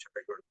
Very good.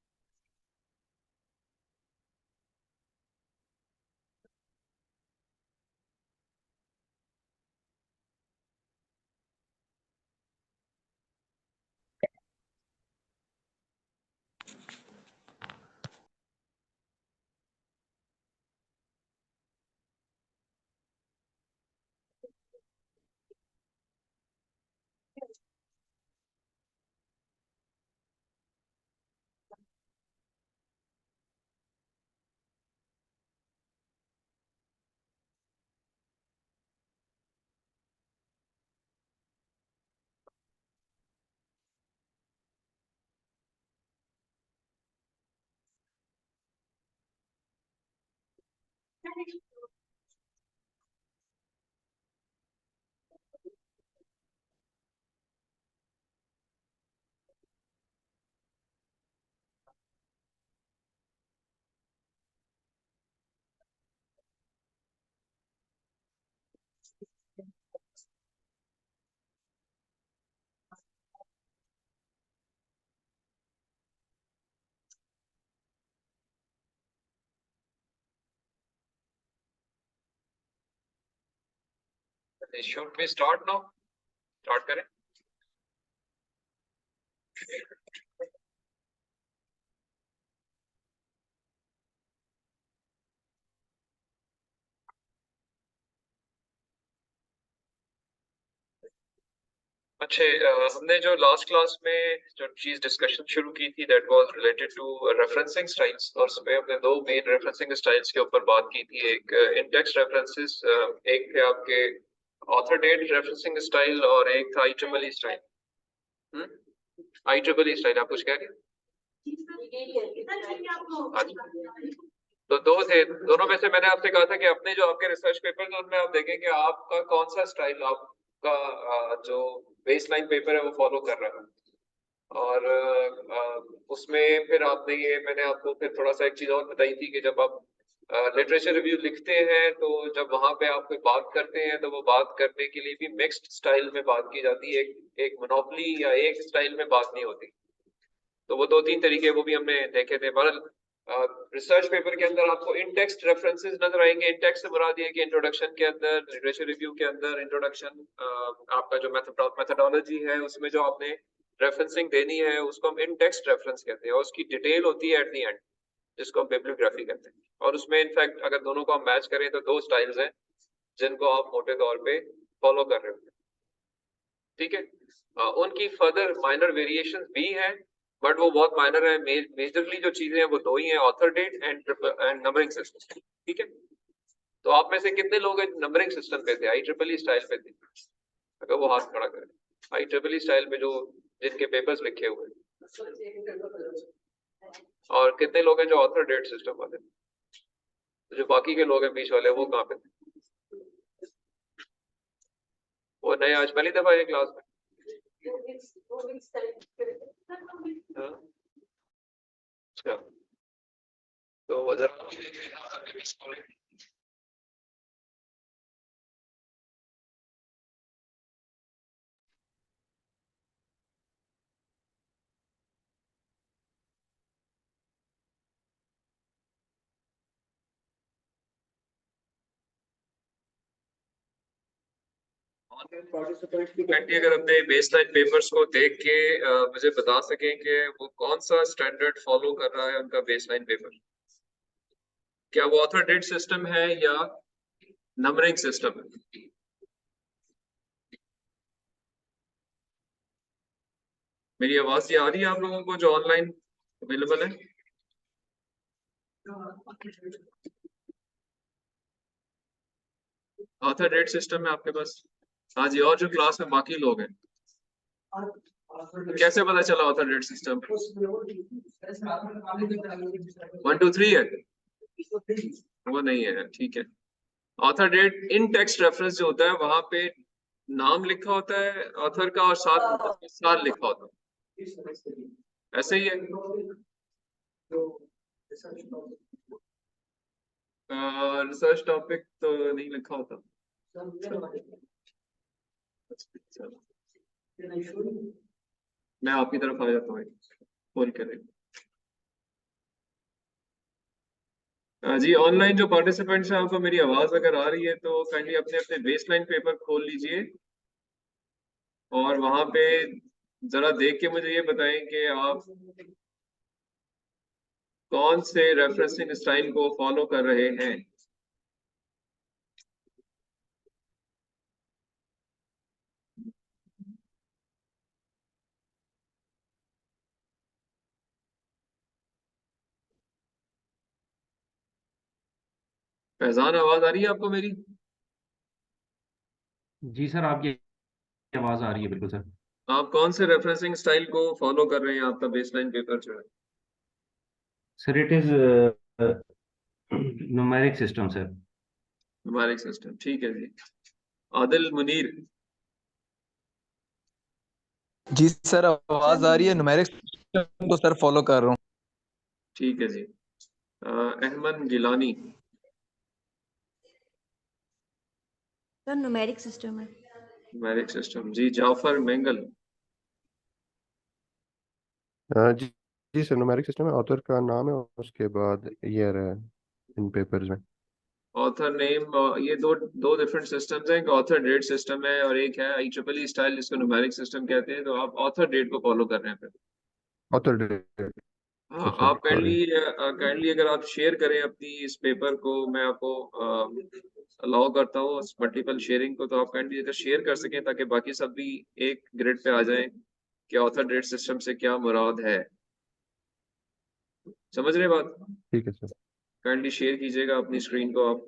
Should we start now? Start करें? अच्छे हमने जो लास्ट क्लास में जो चीज डिस्कशन शुरू की थी that was related to referencing styles और उसमें हमने दो मेन रेफरेंसिंग स्टाइल्स के ऊपर बात की थी एक इन टेक्स्ट रेफरेंसेस एक थे आपके ऑथर डेट रेफरेंसिंग स्टाइल और एक था IEEE स्टाइल IEEE स्टाइल आप कुछ कह रहे तो दो थे दोनों में से मैंने आपसे कहा था कि अपने जो आपके रिसर्च पेपर उनमें आप देखें कि आपका कौन सा स्टाइल आपका जो बेसलाइन पेपर है वो फॉलो कर रहा है और उसमें फिर आपने ये मैंने आपको फिर थोड़ा सा एक चीज और बताई थी कि जब आप लिटरेचर रिव्यू लिखते हैं तो जब वहां पे आप कोई बात करते हैं तो वो बात करने के लिए भी मिक्स्ड स्टाइल में बात की जाती है एक मोनोपोली या एक स्टाइल में बात नहीं होती तो वो दो तीन तरीके वो भी हमने देखे थे पर रिसर्च पेपर के अंदर आपको इन टेक्स्ट रेफरेंसेस नजर आएंगे इन टेक्स्ट से मुराद ये कि इंट्रोडक्शन के अंदर लिटरेचर रिव्यू के अंदर इंट्रोडक्शन आपका जो मेथोडोलॉजी है उसमें जो आपने रेफरेंसिंग देनी है उसको हम इन टेक्स्ट रेफरेंस कहते हैं और उसकी डिटेल होती है एट द एंड जिसको हम बिब्लियोग्राफी कहते हैं और उसमें इनफैक्ट अगर दोनों को हम मैच करें तो दो स्टाइल्स हैं जिनको आप मोटे तौर पे फॉलो कर रहे हो ठीक है उनकी फर्दर माइनर वेरिएशंस भी हैं बट वो बहुत माइनर है मेजरली जो चीजें हैं वो दो ही हैं author date and numbering system ठीक है तो आप में से कितने लोग नंबरिंग सिस्टम पे थे IEEE स्टाइल पे थे अगर वो हाथ खड़ा करें IEEE स्टाइल पे जो जिनके पेपर्स लिखे हुए और कितने लोग हैं जो ऑथर डेट सिस्टम वाले तो जो बाकी के लोग हैं बीच वाले वो कहाँ पे थे वो नए आज पहली दफा ये क्लास में अच्छा तो वजह पार्टिसिपेंट अगर अपने बेसलाइन पेपर्स को देख के मुझे बता सकें कि वो कौन सा स्टैंडर्ड फॉलो कर रहा है उनका बेसलाइन पेपर क्या वो ऑथर डेट सिस्टम है या नंबरिंग सिस्टम है मेरी आवाज ये आ रही है आप लोगों को जो ऑनलाइन अवेलेबल है ऑथर डेट सिस्टम है आपके पास हाँ जी और जो क्लास में बाकी लोग हैं कैसे पता चला ऑथर डेट सिस्टम 1 2 3 है वो नहीं है ठीक है ऑथर डेट इन टेक्स्ट रेफरेंस जो होता है वहां पे नाम लिखा होता है ऑथर का और साथ साल लिखा होता है ऐसे ही है रिसर्च टॉपिक तो नहीं लिखा होता मैं आपकी तरफ आ जाता हूँ खोल के देख जी, ऑनलाइन जो पार्टिसिपेंट्स हैं, आपको मेरी आवाज अगर आ रही है तो काइंडली अपने अपने बेसलाइन पेपर खोल लीजिए और वहां पे जरा देख के मुझे ये बताएं कि आप कौन से रेफरेंसिंग स्टाइल को फॉलो कर रहे हैं। फैजान, आवाज आ रही है आपको मेरी? जी सर, आपकी आवाज़ आ रही है बिल्कुल सर। आप कौन से रेफरेंसिंग स्टाइल को फॉलो कर रहे हैं? आपका बेसलाइन पेपर जो है। Sir it is numeric system sir. Numeric system, ठीक है जी। आदिल मुनीर। जी सर, आवाज आ रही है। न्यूमेरिक सिस्टम तो सर फॉलो कर रहा हूँ। ठीक है जी। Ahmed Gilani. Sir numeric system है। न्यूमेरिक सिस्टम जी। जाफर मेंगल। जी जी सर, न्यूमेरिक सिस्टम है, ऑथर का नाम है और उसके बाद ईयर है इन पेपर्स में। ऑथर नेम, ये दो दो डिफरेंट सिस्टम्स हैं। एक ऑथर डेट सिस्टम है और एक है IEEE स्टाइल जिसको न्यूमेरिक सिस्टम कहते हैं। तो आप ऑथर डेट को फॉलो कर रहे हैं फिर। Author date. हाँ, सर आप सॉरी। काइंडली अगर आप शेयर करें अपनी इस पेपर को, मैं आपको अलाउ करता हूँ मल्टीपल शेयरिंग को। तो आप काइंडली अगर शेयर कर सकें ताकि बाकी सब भी एक ग्रिड पे आ जाएं कि ऑथर डेट सिस्टम से क्या मुराद है। समझ रहे हैं बात? ठीक है सर। काइंडली शेयर कीजिएगा अपनी स्क्रीन को आप।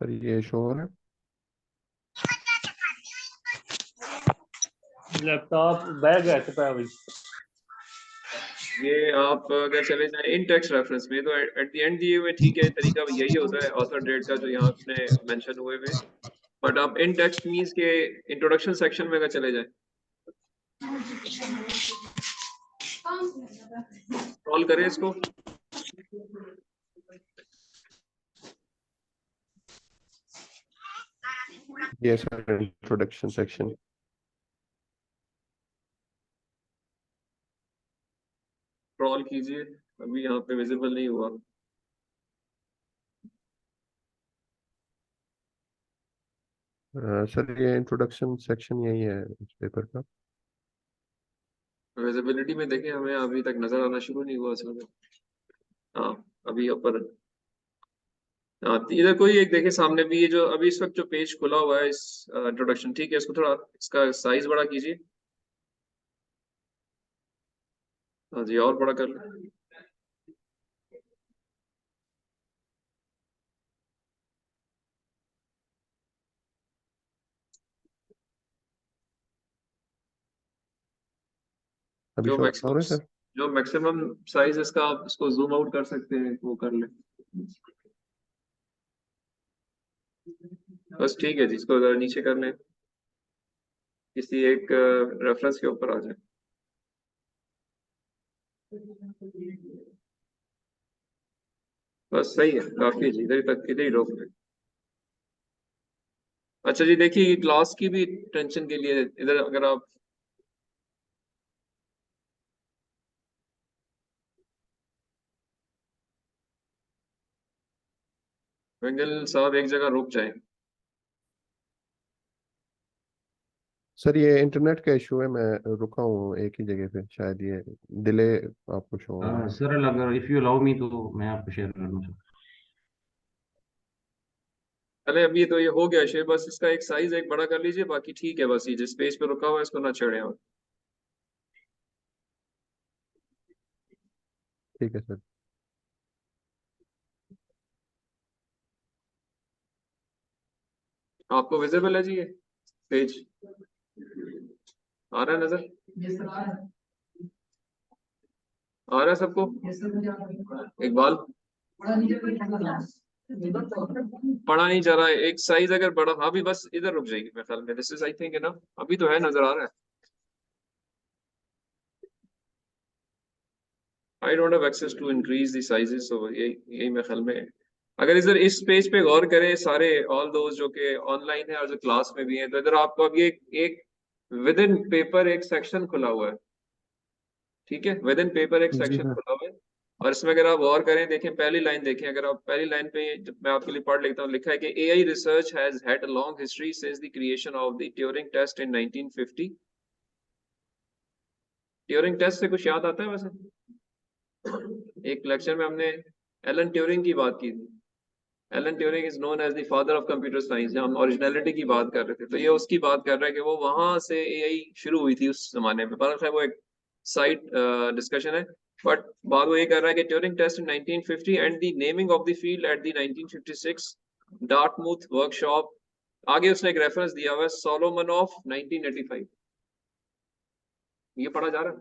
सर ये शो हो रहा है। लैपटॉप बैग है तो भाई। ये आप अगर चले जाएं इन टेक्स्ट रेफरेंस में तो एट द एंड दिए हुए, ठीक है, तरीका यही होता है ऑथर डेट का जो यहाँ आपने मेंशन हुए हुए। बट आप इन टेक्स्ट मींस के इंट्रोडक्शन सेक्शन में अगर चले जाएं, कॉल करें इसको। ये सर इंट्रोडक्शन सेक्शन। स्क्रॉल कीजिए, अभी यहाँ पे विजिबल नहीं हुआ। सर ये इंट्रोडक्शन सेक्शन यही है इस पेपर का। विजिबिलिटी में देखें, हमें अभी तक नजर आना शुरू नहीं हुआ असल में। हाँ, अभी ऊपर। हाँ, इधर कोई एक देखे सामने भी, ये जो अभी इस वक्त जो पेज खुला हुआ है इस इंट्रोडक्शन, ठीक है, इसको थोड़ा इसका साइज बड़ा कीजिए। हाँ जी, और बड़ा कर लें। अभी जो शो हो मैक्सिमम रहा है सर। जो मैक्सिमम साइज इसका, आप इसको जूम आउट कर सकते हैं, वो कर लें। बस ठीक है जी, इसको जरा नीचे कर लें, किसी एक रेफरेंस के ऊपर आ जाए। बस सही है, काफी है जी, इधर तक इधर ही रोक लें। अच्छा जी, देखिए क्लास की भी टेंशन के लिए इधर अगर आप, वेंगल साहब एक जगह रुक जाए। सर ये इंटरनेट का इशू है, मैं रुका हूँ एक ही जगह पे, शायद ये डिले आपको शो हो रहा है। सर अगर इफ़ यू अलाउ मी तो मैं आपको शेयर कर दूँ सर। अरे अभी तो ये हो गया शेर, बस इसका एक साइज एक बड़ा कर लीजिए, बाकी ठीक है। बस ये जिस पेज पे रुका हुआ है इसको ना छेड़े आप। ठीक है सर। आपको विजिबल है जी ये पेज? आ रहा है नजर? आ रहा है सबको? इकबाल, पढ़ा नहीं जा रहा है, एक साइज अगर बड़ा, हाँ भी बस इधर रुक जाएगी मेरे ख्याल में। दिस इज आई थिंक ना, अभी तो है, नजर आ रहा है। I don't have access to increase the sizes, so यही यही मेरे ख्याल में। अगर इधर इस पेज पे गौर करें, सारे ऑल दोज जो कि ऑनलाइन है और जो क्लास में भी हैं, तो इधर आपको अभी एक एक विद इन पेपर एक सेक्शन खुला हुआ है, ठीक है, विद इन पेपर एक जी सेक्शन सर। खुला हुआ है। और इसमें अगर आप गौर करें, देखें पहली लाइन देखें, अगर आप पहली लाइन पे, जब मैं आपके लिए पढ़ लिखता हूँ, लिखा है कि AI research has had a long history since the creation of the Turing test in 1950। Turing test से कुछ याद आता है वैसे? एक लेक्चर में हमने एलन ट्यूरिंग की बात की थी। Alan Turing is known as the father of computer science. हम ओरिजिनलिटी की बात कर रहे थे, तो ये उसकी बात कर रहा है कि वो वहां से एआई शुरू हुई थी उस जमाने में, पर वो एक साइड डिस्कशन है। बट बात वो ये कर रहा है कि Turing test in 1950 and the naming of the field at the 1956 Dartmouth workshop. आगे उसने एक रेफरेंस दिया हुआ है सोलोमनॉफ 1985। ये पढ़ा जा रहा है?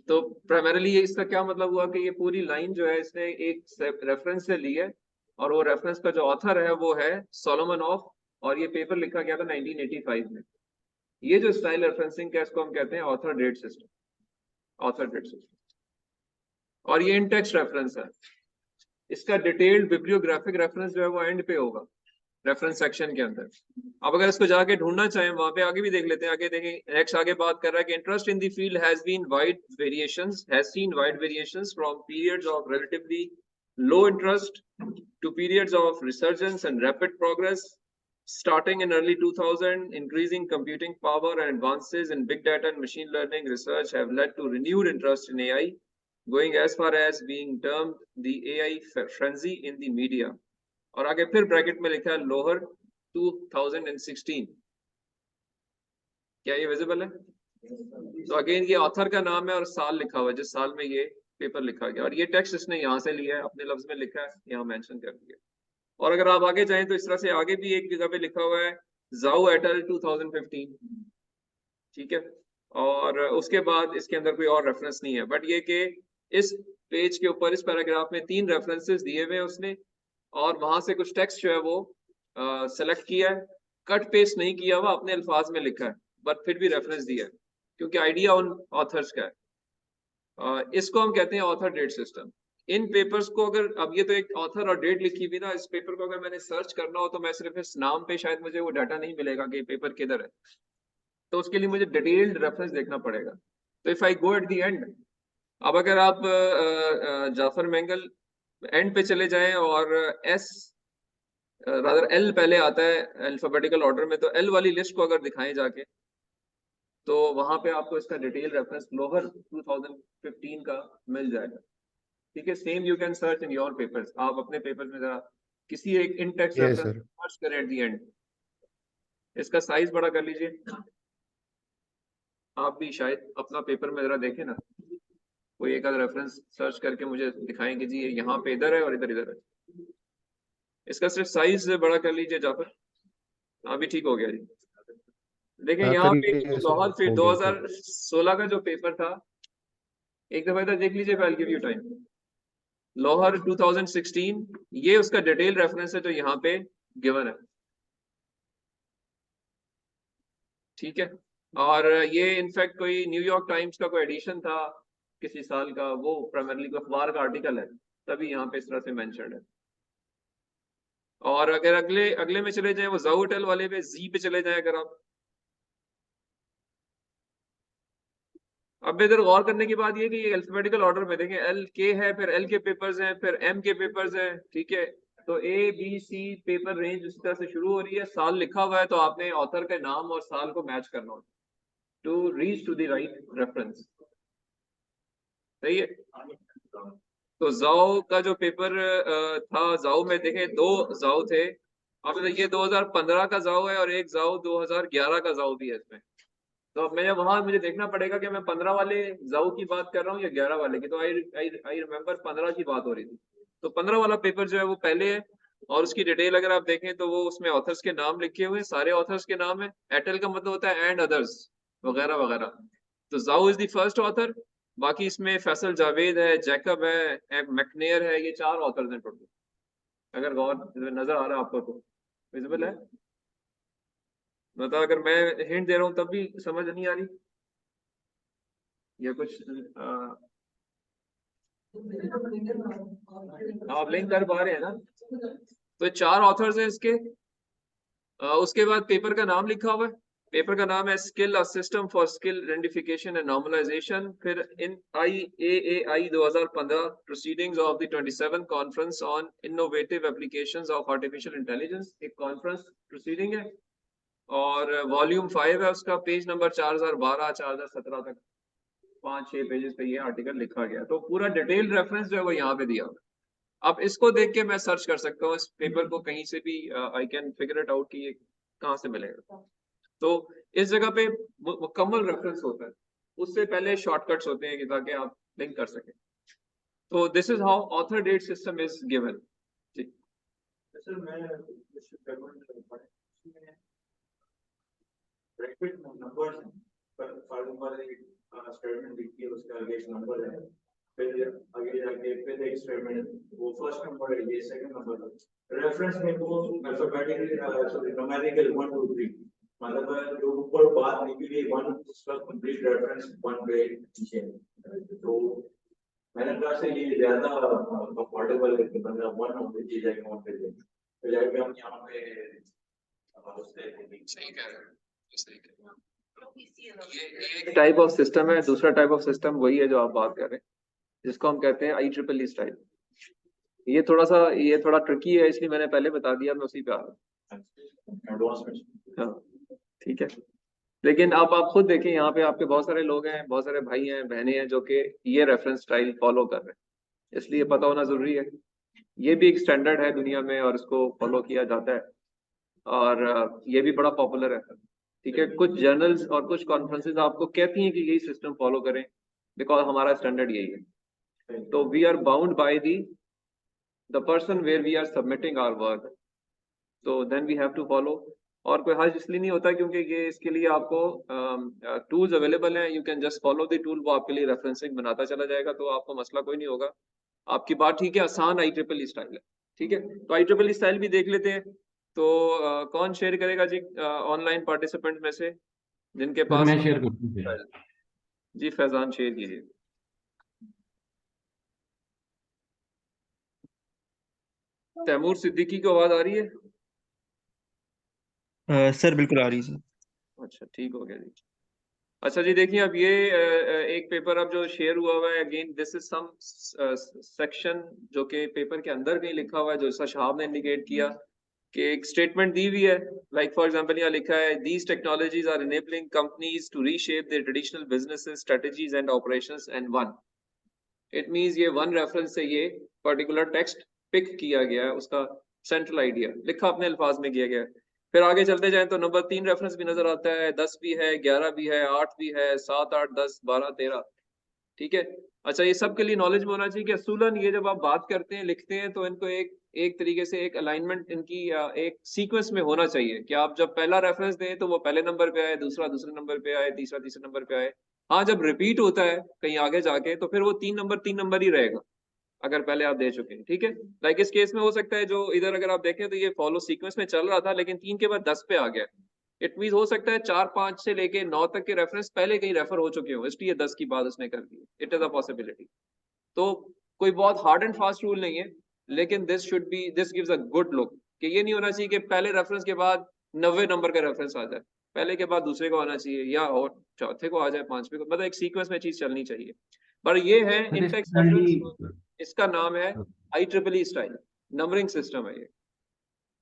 तो प्राइमरीली ये इसका क्या मतलब हुआ कि ये पूरी लाइन जो है इसने एक रेफरेंस से ली है, और वो रेफरेंस का जो ऑथर है वो है सोलोमनॉफ, और ये पेपर लिखा गया था 1985 में। ये जो स्टाइल रेफरेंसिंग का इसको हम कहते हैं author date system, author date system. और ये इन टेक्स्ट रेफरेंस है। इसका डिटेल्ड बिब्लियोग्राफिक रेफरेंस जो है वो एंड पे होगा, रेफरेंस सेक्शन के अंदर। अब अगर इसको जाके ढूंढना चाहें वहां पे, आगे भी देख लेते हैं। आगे देखें, नेक्स्ट आगे बात कर रहा है कि interest in the field has been wide variations, has seen wide variations from periods of relatively low interest to periods of resurgence and rapid progress. Starting in early 2000, increasing computing power and advances in big data and machine learning research have led to renewed interest in AI, going as far as being termed the AI frenzy in the media. और आगे फिर bracket में लिखा है लोहर 2016। क्या ये visible है? तो अगेन ये ऑथर का नाम है और साल लिखा हुआ है जिस साल में ये पेपर लिखा गया, और ये टेक्स्ट इसने यहाँ से लिया है, अपने लफ्ज में लिखा है, यहाँ मेंशन कर दिया। और अगर आप आगे जाएं तो इस तरह से आगे भी एक जगह पे लिखा हुआ है जाओ एटल 2015, ठीक है। और उसके बाद इसके अंदर कोई और रेफरेंस नहीं है, बट ये कि इस पेज के ऊपर इस पैराग्राफ में 3 रेफरेंसेस दिए हुए हैं उसने, और वहां से कुछ टेक्स्ट जो है वो सेलेक्ट किया है, कट पेस्ट नहीं किया हुआ, अपने अल्फाज में लिखा है, बट फिर भी रेफरेंस दिया है, क्योंकि आइडिया उन ऑथर्स का है। इसको हम कहते हैं ऑथर डेट सिस्टम। इन पेपर्स को अगर, अब ये तो एक ऑथर और डेट लिखी हुई ना, इस पेपर को अगर मैंने सर्च करना हो तो मैं सिर्फ इस नाम पे शायद मुझे वो डाटा नहीं मिलेगा कि पेपर किधर है, तो उसके लिए मुझे डिटेल्ड रेफरेंस देखना पड़ेगा। तो if I go at the end, अब अगर आप जाफर मेंगल एंड पे चले जाएं और एस रादर एल पहले आता है अल्फाबेटिकल ऑर्डर में, तो एल वाली लिस्ट को अगर दिखाएं जाके, तो वहां पे आपको इसका डिटेल रेफरेंस लोहर 2015 का मिल जाएगा, ठीक है। Same you can search in your papers. आप अपने पेपर में जरा किसी एक इन टेक्स्ट ये रेफरेंस सर। सर्च करें एट द एंड। इसका साइज बड़ा कर लीजिए, आप भी शायद अपना पेपर में जरा देखें ना, कोई एक आधा रेफरेंस सर्च करके मुझे दिखाएं कि जी ये यहाँ पे इधर है और इधर इधर है। इसका सिर्फ साइज बड़ा कर लीजिए जाफर, अभी ठीक हो गया जी। देखें हाँ यहाँ पे करिए सर, लाहौर फिर हो गया ठीक। 2016 का जो पेपर था, एक दफा इधर देख लीजिए, I will give you time. Lahore 2016, ये उसका डिटेल रेफरेंस है जो यहाँ पे गिवन है, ठीक है। और ये इनफैक्ट कोई न्यूयॉर्क टाइम्स का कोई एडिशन था किसी साल का, वो प्राइमरली कोई अखबार का आर्टिकल है, तभी यहाँ पे इस तरह से मेंशन्ड है। और अगर अगले अगले में चले जाएं, वो जाउटेल वाले पे, जी पे चले जाएं अगर आप, अब इधर गौर करने की बात ये कि ये अल्फाबेटिकल ऑर्डर में देखें, एल के है, फिर एल के पेपर्स हैं, फिर एम के पेपर्स हैं, ठीक है। तो A B C paper range इस तरह से शुरू हो रही है, साल लिखा हुआ है, तो आपने ऑथर के नाम और साल को मैच करना होता है to reach to the right reference, सही है। तो जाओ का जो पेपर था, जाओ में देखें 2 जाओ थे। अब ये 2015 का जाओ है और एक जाओ 2011 का जाओ भी है इसमें। तो अब मैं वहां मुझे देखना पड़ेगा कि मैं 15 वाले जाओ की बात कर रहा हूँ या 11 वाले की। तो आई रिमेम्बर 15 की बात हो रही थी, तो 15 वाला पेपर जो है वो पहले है, और उसकी डिटेल अगर आप देखें तो वो उसमें ऑथर्स के नाम लिखे हुए हैं, सारे ऑथर्स के नाम है। एटेल का मतलब होता है एंड अदर्स वगैरह वगैरह। तो जाओ इज द फर्स्ट ऑथर, बाकी इसमें फैसल जावेद है, जैकब है, मैकनेयर है, ये 4 ऑथर्स हैं टोटल। अगर गौर नजर आ रहा है आपको तो विजिबल है, मतलब अगर मैं हिंट दे रहा हूँ तब भी समझ नहीं आ रही या कुछ आप लिंक कर पा रहे हैं ना? तो 4 ऑथर्स हैं इसके। उसके बाद पेपर का नाम लिखा हुआ है, पेपर का नाम है skill a system for skill identification and normalization. फिर in IAAI 2015 proceedings of the 27 conference on innovative applications of artificial intelligence, एक कॉन्फ्रेंस प्रोसीडिंग है और वॉल्यूम 5 है उसका, पेज नंबर 4012 4017 तक 5-6 पेजेस पे ये आर्टिकल लिखा गया। तो पूरा डिटेल रेफरेंस जो है वो यहाँ पे दिया हुआ है। अब इसको देख के मैं सर्च कर सकता हूँ इस पेपर को कहीं से भी, I can figure it out कि ये कहाँ से मिलेगा। तो इस जगह पे मुकम्मल रेफरेंस होता है, उससे पहले शॉर्टकट्स होते हैं कि ताकि आप लिंक कर सकें। तो this is how author date system is given. जी सर मैं ब्रैकेट नंबर्स हैं, पर फॉर एग्जांपल एक स्टेटमेंट लिखी है, उसका आगे एक नंबर है, फिर आगे जाके फिर एक स्टेटमेंट, वो फर्स्ट नंबर है, ये सेकंड नंबर है। रेफरेंस में वो अल्फाबेटिकली सॉरी न्यूमेरिकल 1 2 3, मतलब जो ऊपर बात लिखी गई 1 उसका कंप्लीट रेफरेंस 1 पे नीचे है। तो मैंने कहा से ये ज्यादा कंफर्टेबल है कि बंदा 1 ऑफ दी जाएगा, 1 पे जाएगा, तो जाके हम यहाँ पे सही कह रहे हैं, सही कह रहे हैं। ये एक टाइप ऑफ सिस्टम है, दूसरा टाइप ऑफ सिस्टम वही है जो आप बात कर रहे हैं, जिसको हम कहते हैं IEEE स्टाइल। ये थोड़ा ट्रिकी है, इसलिए मैंने पहले बता दिया, मैं उसी पे आ रहा हूँ। हाँ ठीक है, लेकिन आप खुद देखें, यहाँ पे आपके बहुत सारे लोग हैं, बहुत सारे भाई हैं, बहनें हैं जो कि ये रेफरेंस स्टाइल फॉलो कर रहे हैं, इसलिए पता होना जरूरी है। ये भी एक स्टैंडर्ड है दुनिया में और इसको फॉलो किया जाता है, और ये भी बड़ा पॉपुलर है। ठीक है, कुछ जर्नल्स और कुछ कॉन्फ्रेंसेस आपको कहती हैं कि यही सिस्टम फॉलो करें, बिकॉज हमारा स्टैंडर्ड यही है। तो we are bound by the person where we are submitting our work, तो then we have to follow. और कोई हर्ज इसलिए नहीं होता क्योंकि ये इसके लिए आपको टूल्स अवेलेबल हैं, you can just follow the tool, वो आपके लिए रेफरेंसिंग बनाता चला जाएगा, तो आपको मसला कोई नहीं होगा। आपकी बात ठीक है, आसान IEEE स्टाइल है। ठीक है, तो IEEE स्टाइल भी देख लेते हैं। तो कौन शेयर करेगा जी ऑनलाइन पार्टिसिपेंट में से जिनके सर पास? मैं शेयर करता हूँ। जी फैजान शेयर कीजिए। तैमूर सिद्दीकी को आवाज आ रही है? सर बिल्कुल आ रही है सर। अच्छा ठीक हो गया जी। अच्छा जी देखिए, अब ये एक पेपर अब जो शेयर हुआ हुआ है, again this is some section जो कि पेपर के अंदर कहीं लिखा हुआ है, जो शहाब ने इंडिकेट किया कि एक स्टेटमेंट दी हुई है। लाइक फॉर एग्जांपल यहाँ लिखा है, these technologies are enabling companies to reshape their traditional businesses, strategies and operations and one. It means ये वन रेफरेंस से ये पर्टिकुलर टेक्स्ट पिक किया गया है, उसका सेंट्रल आइडिया लिखा अपने अल्फाज में किया गया है। फिर आगे चलते जाएं तो नंबर 3 रेफरेंस भी नजर आता है, 10 भी है, 11 भी है, 8 भी है, 7 8 10 12 13। ठीक है, अच्छा ये सब के लिए नॉलेज में होना चाहिए कि असूलन ये जब आप बात करते हैं लिखते हैं तो इनको एक तरीके से एक अलाइनमेंट इनकी एक सीक्वेंस में होना चाहिए कि आप जब पहला रेफरेंस दें तो वो पहले नंबर पे आए, दूसरा दूसरे नंबर पे आए, तीसरा तीसरे नंबर पे आए। हाँ जब रिपीट होता है कहीं आगे जाके तो फिर वो 3 नंबर ही रहेगा अगर पहले आप दे चुके हैं। ठीक है, लाइक इस केस में हो सकता है जो इधर अगर आप देखें तो ये फॉलो सीक्वेंस में चल रहा था लेकिन 3 के बाद 10 पे आ गया। इट मीन हो सकता है 4 5 से लेके 9 तक के रेफरेंस पहले कहीं रेफर हो चुके हो, इसलिए 10 की बात उसने कर दी। It is a possibility. तो कोई बहुत हार्ड एंड फास्ट रूल नहीं है, लेकिन this gives a good look कि ये नहीं होना चाहिए कि पहले रेफरेंस के बाद 90 नंबर का रेफरेंस आ जाए, पहले के बाद दूसरे को आना चाहिए, या और चौथे को आ जाए, पांचवे को, मतलब एक सीक्वेंस में चीज चलनी चाहिए। पर ये है सर इंटेक्स इसमें रेफरेंस, इसका नाम है IEEE स्टाइल नंबरिंग सिस्टम है ये।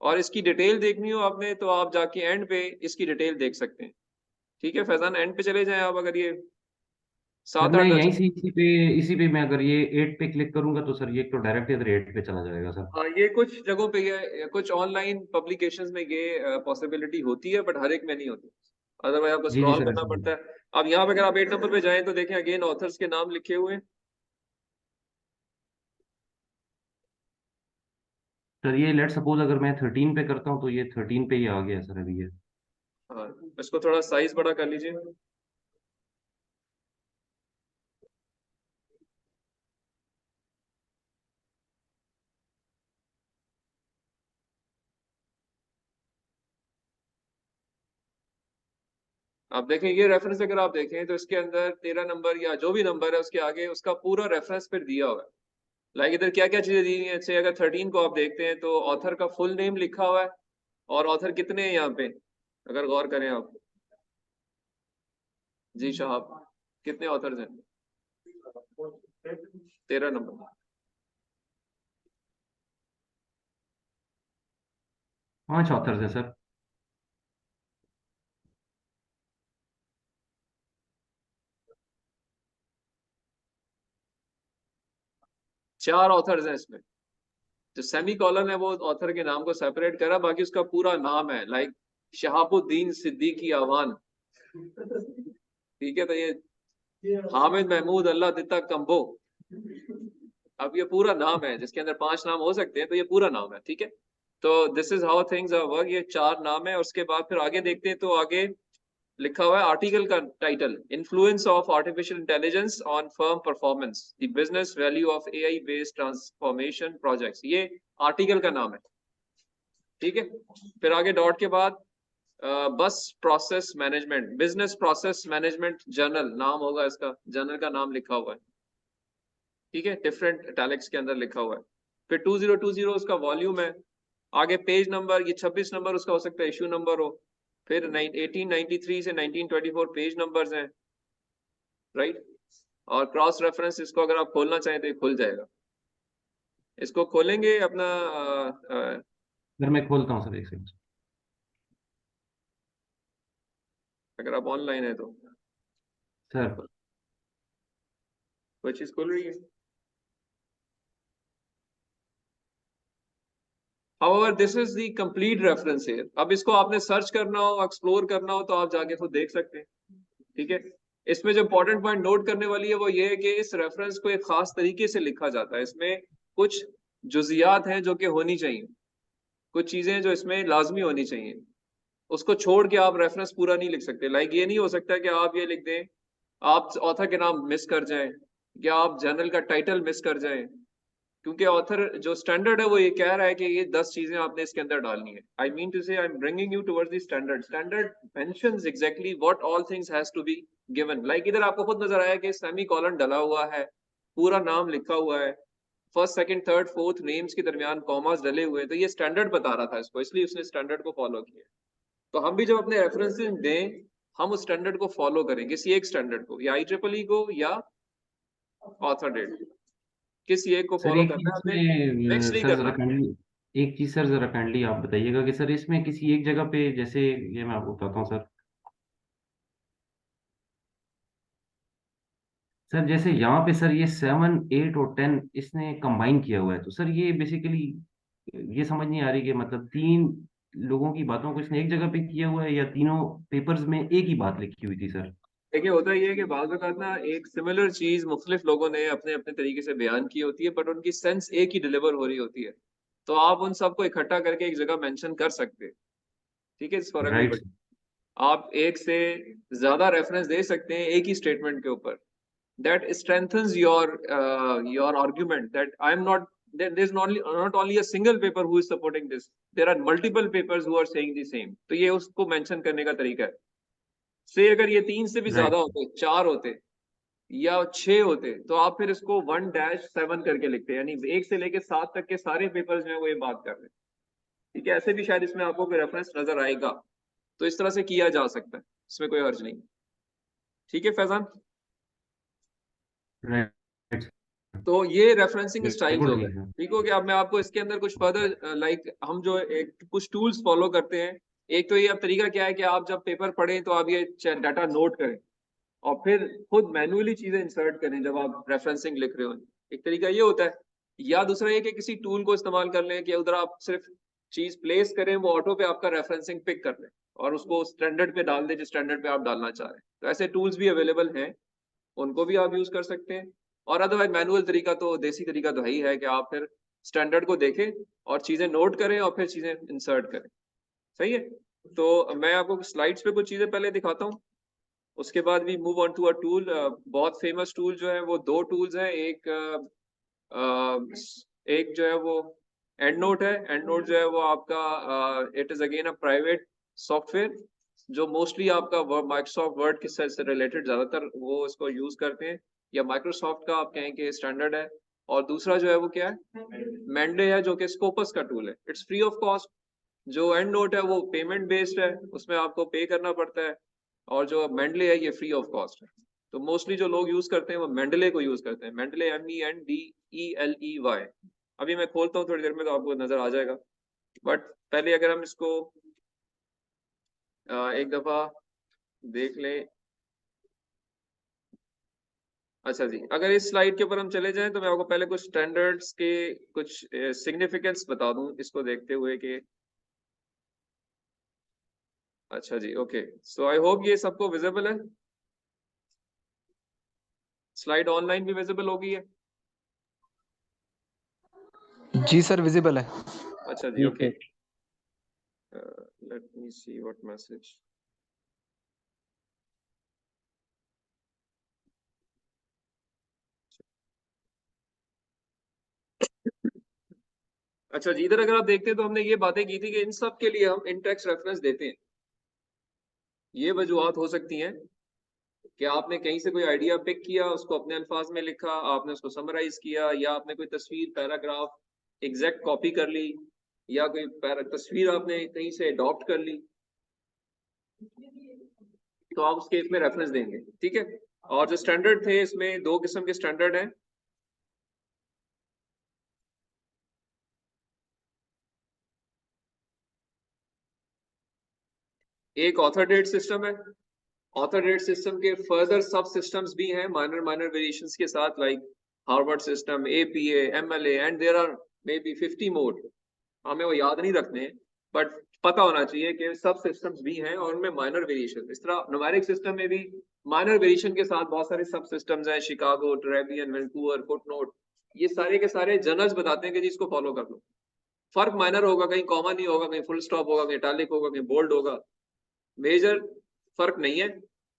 और इसकी डिटेल देखनी हो आपने तो आप जाके एंड पे इसकी डिटेल देख सकते हैं। ठीक है फैजान, एंड पे चले जाएं आप, अगर ये सर 7 मैं 8 यहीं 10। से इसी पे मैं अगर ये 8 पे क्लिक करूंगा तो सर ये तो डायरेक्ट इधर 8 पे चला जाएगा सर। हाँ ये कुछ जगहों पे ये कुछ ऑनलाइन पब्लिकेशंस में ये पॉसिबिलिटी होती है, बट हर एक में नहीं होती, अदरवाइज आपको जी स्क्रॉल सर करना पड़ता है। अब यहाँ पे अगर आप 8 नंबर पे जाएं तो देखें अगेन ऑथर्स के नाम लिखे हुए हैं। सर ये लेट सपोज अगर मैं 13 पे करता हूँ तो ये 13 पे ही आ गया सर अभी ये। हाँ इसको थोड़ा साइज बड़ा कर लीजिए। आप देखें ये रेफरेंस अगर आप देखें तो इसके अंदर 13 नंबर या जो भी नंबर है उसके आगे उसका पूरा रेफरेंस फिर दिया हुआ है। लाइक इधर क्या क्या चीजें दी हुई हैं, जैसे अगर 13 को आप देखते हैं तो ऑथर का फुल नेम लिखा हुआ है और ऑथर कितने हैं यहाँ पे, अगर गौर करें आप जी शहाब, कितने ऑथर्स हैं? 13 नंबर। 5 ऑथर्स हैं सर। चार ऑथर्स हैं इसमें। जो सेमी कॉलन है वो ऑथर के नाम को सेपरेट करा, बाकी उसका पूरा नाम है, लाइक शहाबुद्दीन सिद्दीकी अवान, ठीक है। तो ये हामिद महमूद अल्लाह दिता कंबो, अब ये पूरा नाम है जिसके अंदर 5 नाम हो सकते हैं, तो ये पूरा नाम है, ठीक है। तो this is how things are work. ये 4 नाम है। उसके बाद फिर आगे देखते हैं, तो आगे लिखा हुआ है आर्टिकल का title, influence of artificial intelligence on firm performance, the business value of AI based transformation projects, ये आर्टिकल का नाम है, ठीक है। फिर आगे डॉट के बाद बस process management, business process management journal नाम होगा इसका, जर्नल का नाम लिखा हुआ है, ठीक है, डिफरेंट इटैलिक्स के अंदर लिखा हुआ है। फिर 2020 उसका वॉल्यूम है। आगे पेज नंबर, ये 26 नंबर उसका हो सकता है इशू नंबर हो। फिर 1893 से 1924 पेज नंबर्स हैं, राइट। और क्रॉस रेफरेंस इसको अगर आप खोलना चाहें तो ये खुल जाएगा। इसको खोलेंगे अपना सर मैं खोलता हूँ सर, एक सेकंड। अगर आप ऑनलाइन है तो सर कोई चीज खोल रही है। However, this is the complete reference here. अब इसको आपने सर्च करना हो, एक्सप्लोर करना हो, तो आप जाके खुद देख सकते हैं, ठीक है। इसमें जो इंपॉर्टेंट पॉइंट नोट करने वाली है वो ये है कि इस रेफरेंस को एक खास तरीके से लिखा जाता है। इसमें कुछ जुजियात हैं जो कि होनी चाहिए, कुछ चीजें जो इसमें लाजमी होनी चाहिए, उसको छोड़ के आप रेफरेंस पूरा नहीं लिख सकते। लाइक ये नहीं हो सकता कि आप ये लिख दें, आप ऑथर के नाम मिस कर जाएं, या आप जर्नल का टाइटल मिस कर जाएं, क्योंकि ऑथर जो स्टैंडर्ड है वो ये कह रहा है कि ये 10 चीजें आपने इसके अंदर डालनी है। आई mean to say I am bringing you towards the standard. Standard mentions exactly what all things has to be given. Like इधर आपको खुद नजर आया कि सेमी कॉलन डला हुआ है, पूरा नाम लिखा हुआ है, first second third fourth names के दरमियान कॉमास डले हुए हैं, तो ये स्टैंडर्ड बता रहा था इसको, इसलिए उसने स्टैंडर्ड को फॉलो किया। तो हम भी जब अपने रेफरेंसेस दें, हम उस स्टैंडर्ड को फॉलो करें, किसी एक स्टैंडर्ड को, या IEEE को या ऑथर डेट, किसी एक को सर फॉलो एक चीज करना है, हमें मिक्स इसमें नहीं सर जरा करना। काइंडली, एक चीज सर जरा काइंडली आप बताइएगा कि सर इसमें किसी एक जगह पे, जैसे ये मैं आपको बताता हूँ सर। सर जैसे यहाँ पे सर ये 7, 8 और 10 इसने कंबाइन किया हुआ है, तो सर ये बेसिकली ये समझ नहीं आ रही कि मतलब 3 लोगों की बातों को इसने एक जगह पे किया हुआ है, या तीनों पेपर्स में एक ही बात लिखी हुई थी सर। देखिए होता ये है कि बाज़ औक़ात ना एक सिमिलर चीज मुख्तलिफ लोगों ने अपने अपने तरीके से बयान की होती है, बट उनकी सेंस एक ही डिलीवर हो रही होती है। तो आप उन सबको इकट्ठा करके एक जगह मेंशन कर सकते हैं, ठीक है, फॉर राइट। एवरीबॉडी। आप एक से ज्यादा रेफरेंस दे सकते हैं एक ही स्टेटमेंट के ऊपर। that strengthens your argument that I am not, there's not only a single paper who is supporting this, there are multiple papers who are saying the same। तो ये उसको मेंशन करने का तरीका है। से अगर ये 3 से भी ज्यादा राइट। होते, 4 होते या 6 होते, तो आप फिर इसको 1-7 करके लिखते हैं, यानी 1 से लेके 7 तक के सारे पेपर्स में वो ये बात कर रहे हैं, ठीक है। ऐसे भी शायद इसमें आपको कोई रेफरेंस नजर आएगा, तो इस तरह से किया जा सकता है, इसमें कोई हर्ज नहीं, ठीक है फैजान। राइट। तो ये रेफरेंसिंग स्टाइल्स बिल्कुल हो गए, ठीक है। ठीक हो गया। अब मैं आपको इसके अंदर कुछ फर्दर लाइक हम जो एक कुछ टूल्स फॉलो करते हैं। एक तो ये अब तरीका क्या है कि आप जब पेपर पढ़ें तो आप ये डाटा नोट करें और फिर खुद मैन्युअली चीजें इंसर्ट करें जब आप रेफरेंसिंग लिख रहे हो। एक तरीका ये होता है, या दूसरा ये कि किसी टूल को इस्तेमाल कर लें कि उधर आप सिर्फ चीज प्लेस करें, वो ऑटो पे आपका रेफरेंसिंग पिक कर ले और उसको स्टैंडर्ड पे डाल दे जिस स्टैंडर्ड पे आप डालना चाह रहे हैं। तो ऐसे टूल्स भी अवेलेबल हैं, उनको भी आप यूज कर सकते हैं। और अदरवाइज मैनुअल तरीका तो देसी तरीका तो ही है कि आप फिर स्टैंडर्ड को देखें और चीजें नोट करें और फिर चीजें इंसर्ट करें, सही है। तो मैं आपको स्लाइड्स पे कुछ चीजें पहले दिखाता हूँ, उसके बाद भी move on to a tool. बहुत फेमस टूल जो है वो 2 टूल्स हैं। एक जो है वो एंड नोट है। एंड नोट जो है वो आपका it is again a private software जो मोस्टली आपका माइक्रोसॉफ्ट वर्ड के से रिलेटेड ज्यादातर वो इसको यूज करते हैं, या माइक्रोसॉफ्ट का आप कहें कि स्टैंडर्ड है। और दूसरा जो है वो क्या है, मेंडे है, जो कि स्कोपस का टूल है। It's free of cost. जो एंड नोट है वो पेमेंट बेस्ड है, उसमें आपको पे करना पड़ता है। और जो मेंडले है ये फ्री ऑफ कॉस्ट है। तो मोस्टली जो लोग यूज करते हैं वो मेंडले को यूज करते हैं, मेंडले MENDELEY। अभी मैं खोलता हूँ थोड़ी देर में तो आपको नजर आ जाएगा, बट पहले अगर हम इसको एक दफा देख लें। अच्छा जी, अगर इस स्लाइड के ऊपर हम चले जाएं तो मैं आपको पहले कुछ स्टैंडर्ड्स के कुछ सिग्निफिकेंस बता दूं इसको देखते हुए कि अच्छा जी ओके। सो आई होप ये सबको विजिबल है, स्लाइड ऑनलाइन भी विजिबल होगी है। जी सर विजिबल है। अच्छा जी okay, let me see what message. अच्छा जी, इधर अगर आप देखते हैं तो हमने ये बातें की थी कि इन सब के लिए हम इन टेक्स्ट रेफरेंस देते हैं। ये वजूहत हो सकती हैं कि आपने कहीं से कोई आइडिया पिक किया, उसको अपने अल्फाज में लिखा, आपने उसको समराइज किया, या आपने कोई तस्वीर पैराग्राफ एग्जैक्ट कॉपी कर ली, या कोई तस्वीर आपने कहीं से अडॉप्ट कर ली, तो आप उस केस में रेफरेंस देंगे। ठीक है, और जो स्टैंडर्ड थे इसमें दो किस्म के स्टैंडर्ड हैं। एक ऑथर डेट सिस्टम है, ऑथर डेट सिस्टम के फर्दर सब सिस्टम्स भी हैं माइनर वेरिएशंस के साथ, like Harvard system, APA, MLA, and there are may be 50 more. हमें वो याद नहीं रखने हैं, बट पता होना चाहिए कि सब सिस्टम्स भी हैं और उनमें माइनर वेरिएशन। इस तरह न्यूमेरिक सिस्टम में भी माइनर वेरिएशन के साथ बहुत सारे सब सिस्टम्स हैं, शिकागो, ट्रेबियन, वैंकूवर, फुटनोट, ये सारे के सारे जर्नल्स बताते हैं कि जी इसको फॉलो कर लो। फर्क माइनर होगा, कहीं कॉमा नहीं होगा, कहीं फुल स्टॉप होगा, कहीं इटैलिक होगा, कहीं बोल्ड होगा, मेजर फर्क नहीं है।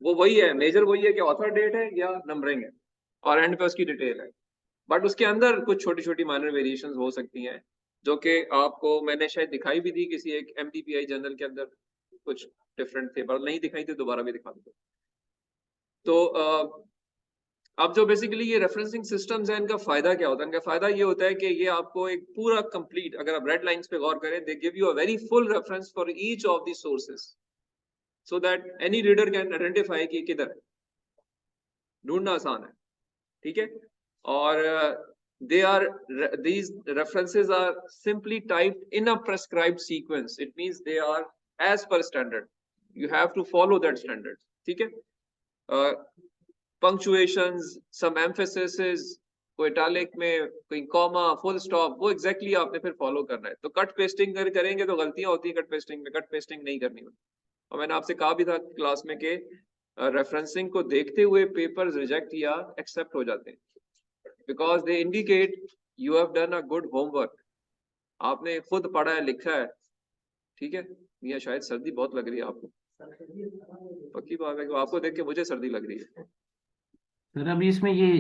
वो वही है, मेजर वही है कि ऑथर डेट है या नंबरिंग है, और एंड पे उसकी डिटेल है। बट उसके अंदर कुछ छोटी छोटी माइनर वेरिएशन हो सकती हैं, जो कि आपको मैंने शायद दिखाई भी दी किसी एक MDPI जर्नल के अंदर, कुछ डिफरेंट थे, पर नहीं दिखाई थी, दोबारा भी दिखा दूँ। तो अब जो बेसिकली ये रेफरेंसिंग सिस्टम्स हैं, इनका फायदा क्या होता है? इनका फायदा ये होता है कि ये आपको एक पूरा कंप्लीट, अगर आप रेड लाइंस पे गौर करें, they give you a very full reference for each of the sources, so that any reader can identify कि किधर है, ढूंढना आसान है। ठीक है, और they are these references are simply typed in a prescribed sequence, it means they are as per standard, you have to follow that standard। ठीक है, punctuations, some emphases, कोई इटैलिक में, कोई कॉमा, फुल स्टॉप, वो exactly आपने फिर follow करना है। तो कट पेस्टिंग करेंगे तो गलतियां होती है कट पेस्टिंग में, कट पेस्टिंग नहीं करनी होती। और मैंने आपसे कहा भी था क्लास में कि रेफरेंसिंग को देखते हुए पेपर्स रिजेक्ट या एक्सेप्ट हो जाते हैं, because they indicate you have done a good homework, आपने खुद पढ़ा है, लिखा है। ठीक है, या शायद सर्दी बहुत लग रही है आपको, पक्की बात है कि आपको देख के मुझे सर्दी लग रही है। सर अभी इसमें ये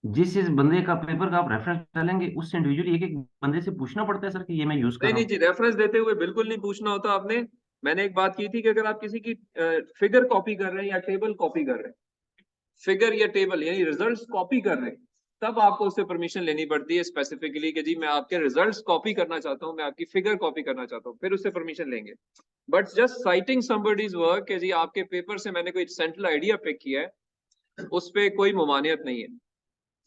जिस बंदे का पेपर का आप रेफरेंस डालेंगे उससे इंडिविजुअली एक एक बंदे से पूछना पड़ता है सर कि ये मैं यूज कर नहीं रहा नहीं हूँ? जी, रेफरेंस देते हुए बिल्कुल नहीं पूछना होता आपने। मैंने एक बात की थी कि अगर आप किसी की फिगर कॉपी कर रहे हैं या टेबल कॉपी कर रहे हैं, फिगर या टेबल यानी रिजल्ट्स कॉपी कर रहे हैं, तब आपको उससे परमिशन लेनी पड़ती है स्पेसिफिकली कि जी मैं आपके रिजल्ट्स कॉपी करना चाहता हूं, मैं आपकी फिगर कॉपी करना चाहता हूं, फिर उससे परमिशन लेंगे। But just citing somebody's work कि जी आपके पेपर से मैंने कोई सेंट्रल आइडिया पिक किया है, उस पर कोई ममानियत नहीं है,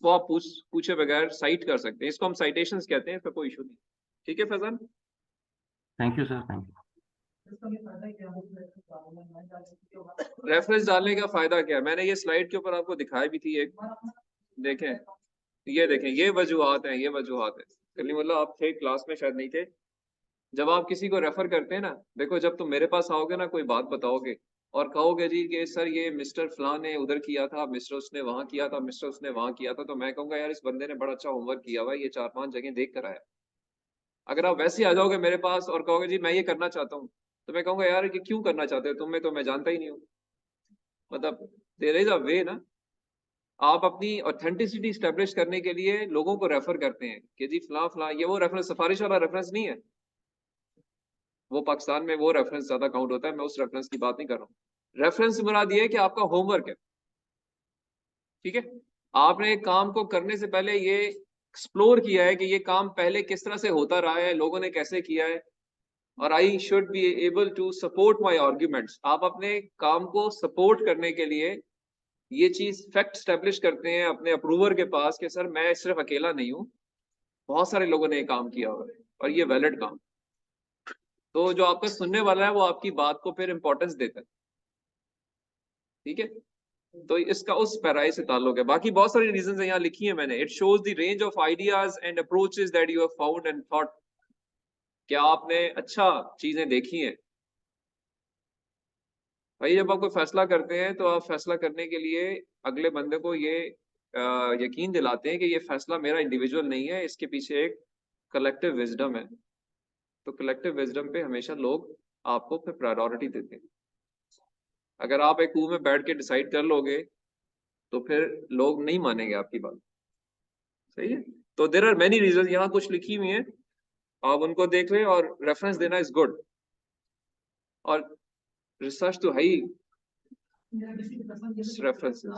वो आप पूछे बगैर साइट कर सकते हैं। इसको हम साइटेशंस कहते हैं, इसका कोई इशू नहीं। ठीक है Faizan, thank you sir, thank you. Reference डालने का फायदा क्या है? मैंने ये स्लाइड के ऊपर आपको दिखाई भी थी एक, देखें, ये देखें, ये वजूहात हैं, ये वजूहात है। कलीमुल्लाह आप थे क्लास में, शायद नहीं थे। जब आप किसी को रेफर करते हैं ना, देखो जब तुम मेरे पास आओगे ना, कोई बात बताओगे और कहोगे जी कि सर ये मिस्टर फलां ने उधर किया था, मिस्टर उसने वहां किया था, मिस्टर उसने वहां किया था, तो मैं कहूंगा यार इस बंदे ने बड़ा अच्छा होमवर्क किया हुआ है, ये 4-5 जगह देख कर आया। अगर आप वैसे आ जाओगे मेरे पास और कहोगे जी मैं ये करना चाहता हूँ, तो मैं कहूंगा यार कि क्यों करना चाहते हो, तुम्हें तो मैं जानता ही नहीं हूँ। मतलब देयर इज अ वे ना, आप अपनी ऑथेंटिसिटी स्टैब्लिश करने के लिए लोगों को रेफर करते हैं कि जी फलां फलां, ये वो रेफरेंस, सिफारिश वाला रेफरेंस नहीं है वो, पाकिस्तान में वो रेफरेंस ज्यादा काउंट होता है, मैं उस रेफरेंस की बात नहीं कर रहा हूँ। रेफरेंस मुराद ये है कि आपका होमवर्क है। ठीक है, आपने एक काम को करने से पहले ये एक्सप्लोर किया है कि ये काम पहले किस तरह से होता रहा है, लोगों ने कैसे किया है, और I should be able to support my arguments. आप अपने काम को सपोर्ट करने के लिए ये चीज फैक्ट स्टैब्लिश करते हैं अपने अप्रूवर के पास कि सर मैं सिर्फ अकेला नहीं हूँ, बहुत सारे लोगों ने ये काम किया हुआ है और ये वैलिड काम। तो जो आपका सुनने वाला है वो आपकी बात को फिर इंपॉर्टेंस देता है, ठीक है। तो इसका उस पैराई से ताल्लुक है। बाकी बहुत सारी रीजंस यहाँ लिखी है मैंने। It shows the range of ideas and approaches that you have found and thought. क्या आपने अच्छा चीजें देखी हैं भाई। जब आप कोई फैसला करते हैं तो आप फैसला करने के लिए अगले बंदे को ये यकीन दिलाते हैं कि ये फैसला मेरा इंडिविजुअल नहीं है, इसके पीछे एक कलेक्टिव विजडम है। तो कलेक्टिव विजडम पे हमेशा लोग आपको फिर प्रायोरिटी देते हैं। अगर आप एक रूम में बैठ के डिसाइड कर लोगे तो फिर लोग नहीं मानेंगे आपकी बात, सही है। तो देयर आर मेनी रीजन, यहाँ कुछ लिखी हुई हैं, आप उनको देख लें और रेफरेंस देना इज गुड। और रिसर्च तो है ही रेफरेंसेस।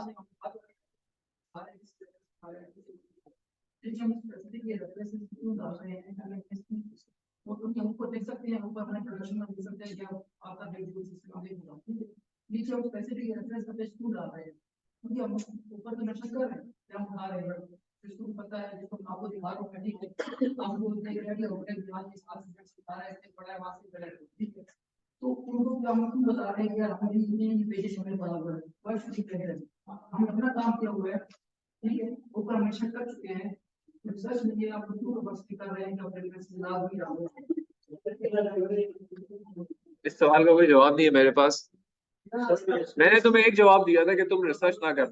हमको देख सकते हैं, ऊपर अपने प्रदर्शन में देख सकते हैं कि आपका बिल्कुल सिस्टम नीचे हम स्पेसिफिक रेफरेंस का पेज क्यों डाल रहे हैं, क्योंकि हम ऊपर तो मेंशन कर रहे हैं क्या हम उठा रहे हैं, जिसको पता है, जिसको आपको दिखा रहा हूं, ठीक है। आपको देख रहे हैं अपने दिमाग के साथ से बता रहा है, इससे बड़ा है, वहां से बड़ा है, ठीक है। तो उनको क्या हम क्यों बता रहे हैं कि यार हमारी ये पेजेस हमें बराबर है, वह शुरू कर रहे हैं। हम अपना काम किया हुआ है, ठीक है, ऊपर मेंशन कर चुके हैं। रिसर्च में ये आप क्यों बस कर रहे हैं कि अपने रेफरेंस लाभ भी डालो। इस सवाल का कोई जवाब नहीं है मेरे पास। मैंने तुम्हें एक जवाब दिया था कि तुम रिसर्च ना कर,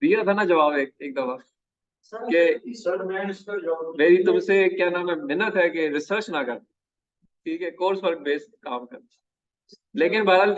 दिया था ना जवाब एक दफा कि मेरी तुमसे क्या नाम है मिन्नत है कि रिसर्च ना कर, ठीक है, कोर्स वर्क बेस्ड काम कर। लेकिन बहरहाल